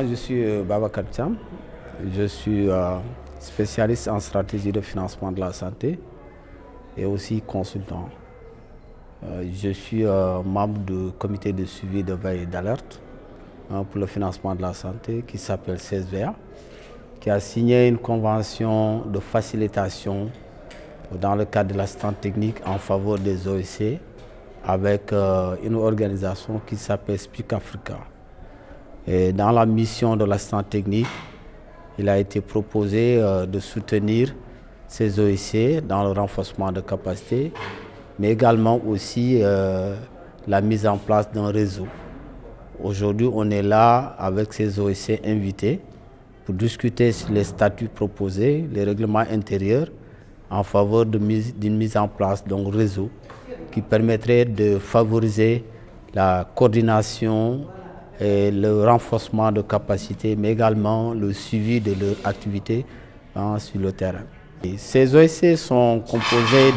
je suis Babacar Thiam. Je suis spécialiste en stratégie de financement de la santé et aussi consultant. Je suis membre du comité de suivi de veille et d'alerte pour le financement de la santé qui s'appelle CSVA, qui a signé une convention de facilitation dans le cadre de l'assistance technique en faveur des OSC avec une organisation qui s'appelle SPIC Africa. Et dans la mission de l'assistance technique, il a été proposé de soutenir ces OSC dans le renforcement de capacité, mais également aussi la mise en place d'un réseau. Aujourd'hui, on est là avec ces OSC invités pour discuter sur les statuts proposés, les règlements intérieurs, en faveur d'une mise en place d'un réseau qui permettrait de favoriser la coordination et le renforcement de capacités, mais également le suivi de leur activité sur le terrain. Et ces OSC sont composés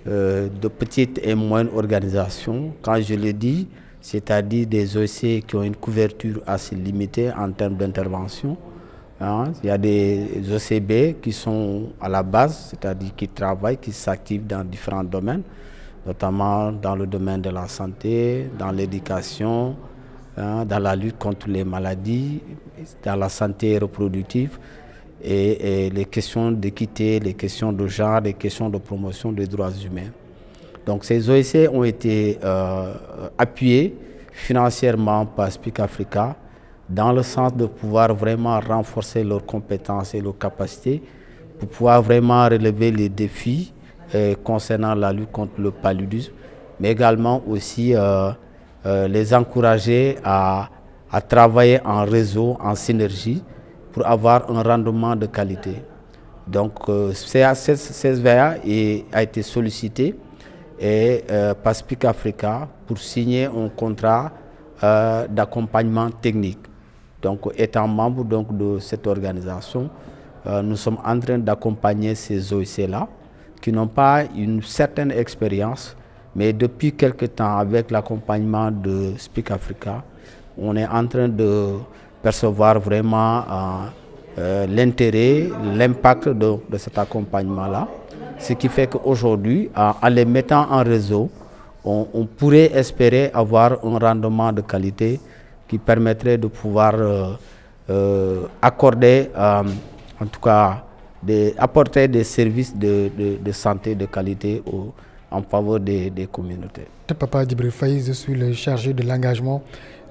de petites et moyennes organisations. Quand je le dis, c'est-à-dire des OSC qui ont une couverture assez limitée en termes d'intervention. Il y a des OCB qui sont à la base, c'est-à-dire qui travaillent, qui s'activent dans différents domaines, notamment dans le domaine de la santé, dans l'éducation, dans la lutte contre les maladies, dans la santé reproductive et les questions d'équité, les questions de genre, les questions de promotion des droits humains. Donc ces OSC ont été appuyés financièrement par SPIC Africa dans le sens de pouvoir vraiment renforcer leurs compétences et leurs capacités pour pouvoir vraiment relever les défis concernant la lutte contre le paludisme, mais également aussi les encourager à travailler en réseau, en synergie, pour avoir un rendement de qualité. Donc CSVA a été sollicité par SPIC Africa pour signer un contrat d'accompagnement technique. Donc, étant membre de cette organisation, nous sommes en train d'accompagner ces OSC-là qui n'ont pas une certaine expérience, mais depuis quelque temps, avec l'accompagnement de SPIC Africa, on est en train de percevoir vraiment l'intérêt, l'impact de cet accompagnement-là. Ce qui fait qu'aujourd'hui, en les mettant en réseau, on pourrait espérer avoir un rendement de qualité qui permettrait de pouvoir accorder, en tout cas, apporter des services de santé de qualité en faveur des communautés. Papa Djibril Faye, je suis le chargé de l'engagement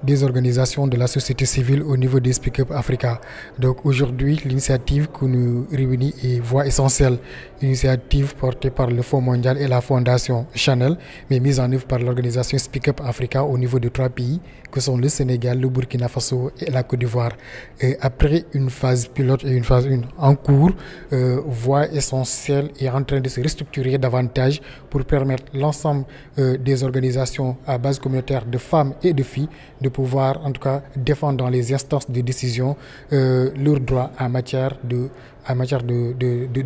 des organisations de la société civile au niveau des Speak Up Africa. Donc aujourd'hui, l'initiative que nous réunit est voie essentielle. Initiative portée par le Fonds mondial et la Fondation Chanel, mais mise en œuvre par l'organisation Speak Up Africa au niveau de 3 pays, que sont le Sénégal, le Burkina Faso et la Côte d'Ivoire. Après une phase pilote et une phase 1 en cours, voie essentielle est en train de se restructurer davantage pour permettre l'ensemble des organisations à base communautaire de femmes et de filles de pouvoir en tout cas défendre dans les instances de décision leurs droits en matière de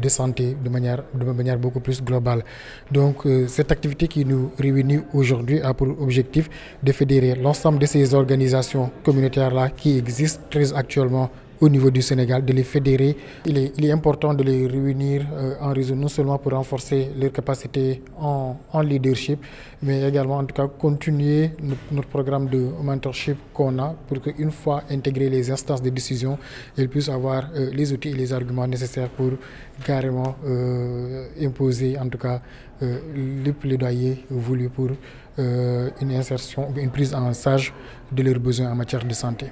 santé de manière beaucoup plus globale. Donc cette activité qui nous réunit aujourd'hui a pour objectif de fédérer l'ensemble de ces organisations communautaires-là qui existent très actuellement au niveau du Sénégal, de les fédérer. Il est important de les réunir en réseau, non seulement pour renforcer leurs capacités en leadership, mais également en tout cas continuer notre programme de mentorship qu'on a pour qu'une fois intégrées les instances de décision, elles puissent avoir les outils et les arguments nécessaires pour carrément imposer en tout cas le plaidoyer voulu pour une insertion, une prise en charge de leurs besoins en matière de santé.